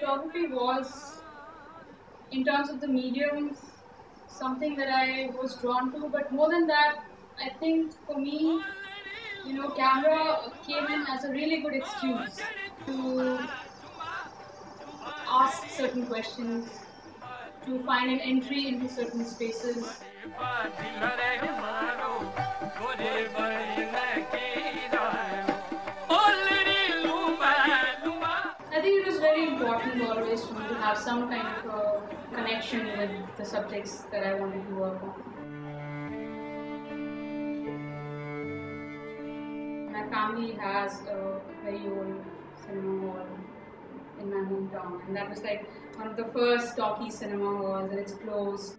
Photography was, in terms of the mediums, something that I was drawn to, but more than that, I think for me, camera came in as a really good excuse to ask certain questions, to find an entry into certain spaces. I think it was very important always for me to have some kind of a connection with the subjects that I wanted to work on. My family has a very old cinema hall in my hometown, and that was like one of the first talkie cinema halls, and it's closed.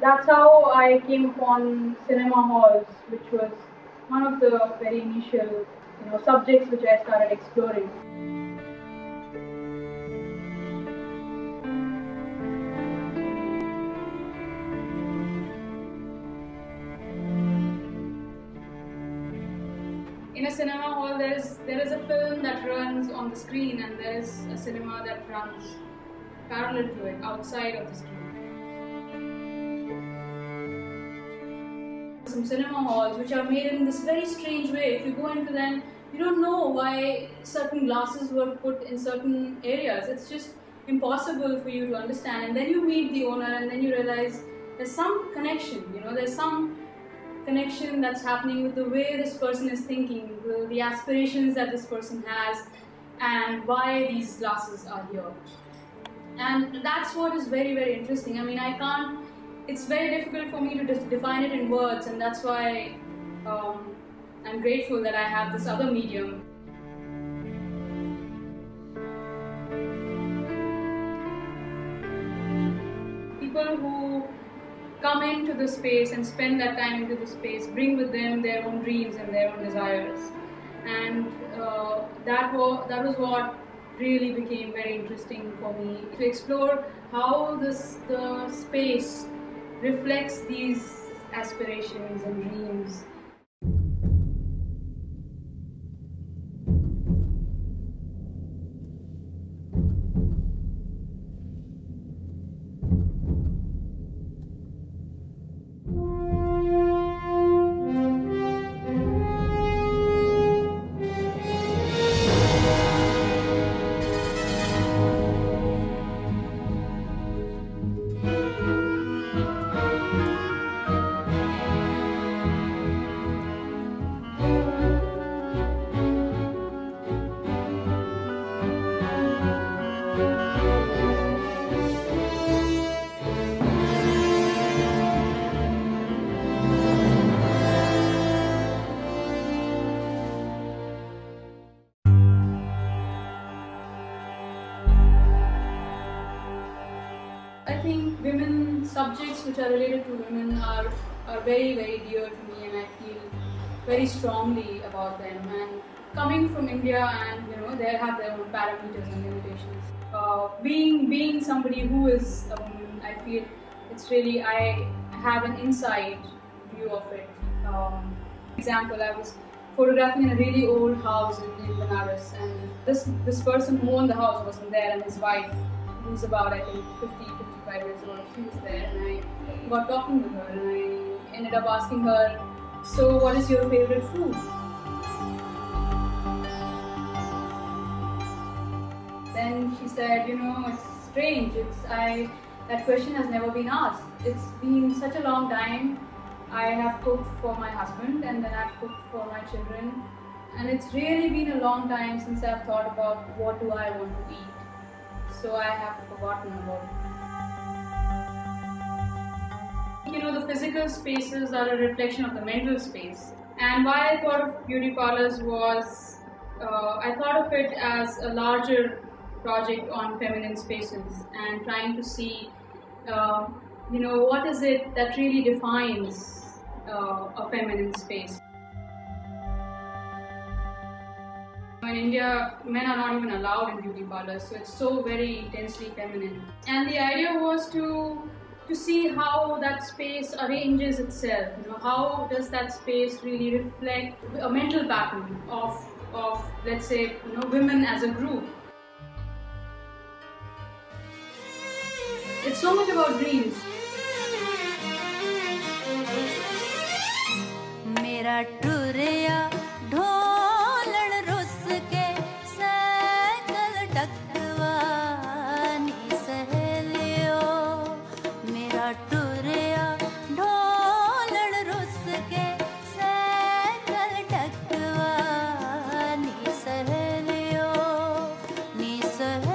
That's how I came upon cinema halls, which was one of the very initial subjects which I started exploring. In a cinema hall, there is a film that runs on the screen, and there is a cinema that runs parallel to it, outside of the screen. Some cinema halls which are made in this very strange way. If you go into them, you don't know why certain glasses were put in certain areas. It's just impossible for you to understand. And then you meet the owner, and then you realize there's some connection. There's some connection that's happening with the way this person is thinking, the aspirations that this person has, and why these glasses are here. And that's what is very, very interesting. I mean, it's very difficult for me to define it in words, and that's why I'm grateful that I have this other medium. People who come into the space and spend that time into the space bring with them their own dreams and their own desires, and that was what really became very interesting for me, to explore how the space reflects these aspirations and dreams. I think women subjects which are related to women are very, very dear to me, and I feel very strongly about them. And coming from India, and they have their own parameters and limitations. Being somebody who is a woman, I feel it's really, I have an inside view of it. For example, I was photographing in a really old house in Benares, and this person who owned the house wasn't there, and his wife, who's about I think 55 years old, she was there, and I got talking with her, and I ended up asking her, so what is your favorite food? Then she said, it's strange, that question has never been asked. It's been such a long time. I have cooked for my husband and then I've cooked for my children, and it's really been a long time since I've thought about what do I want to eat. So I have forgotten about it. You know, the physical spaces are a reflection of the mental space. And why I thought of beauty parlors was, I thought of it as a larger project on feminine spaces and trying to see, what is it that really defines a feminine space. In India, men are not even allowed in beauty parlors, so it's so very intensely feminine. And the idea was to see how that space arranges itself. How does that space really reflect a mental pattern of let's say, women as a group. It's so much about dreams. मेरा टुरिया ढोलण रुस के सैकल डकवानी सहेलियो मेरा टुरिया ढोलण रुस के सैकल डकवानी सहेलियो नी सहेलियो.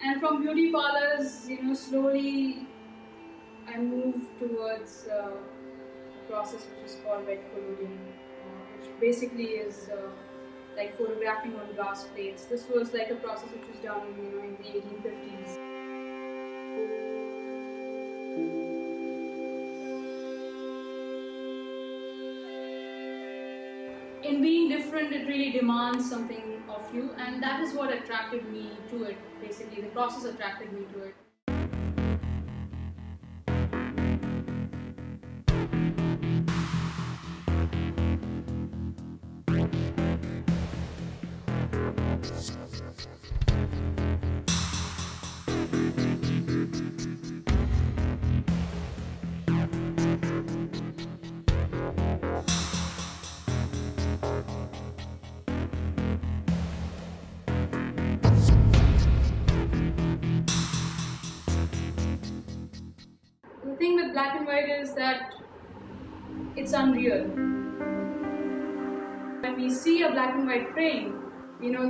And from beauty parlors, slowly I moved towards a process which is called wet collodion, which basically is like photographing on glass plates. This was like a process which was done, in the 1850s. In being different, it really demands something of you, and that is what attracted me to it. Basically, the process attracted me to it. The thing with black and white is that it's unreal. When we see a black and white frame,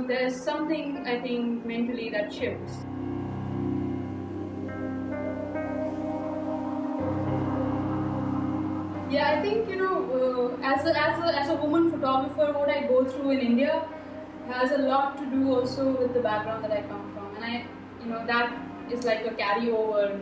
there's something, I think, mentally that shifts. Yeah, I think, as a woman photographer, what I go through in India has a lot to do also with the background that I come from, and that is like a carryover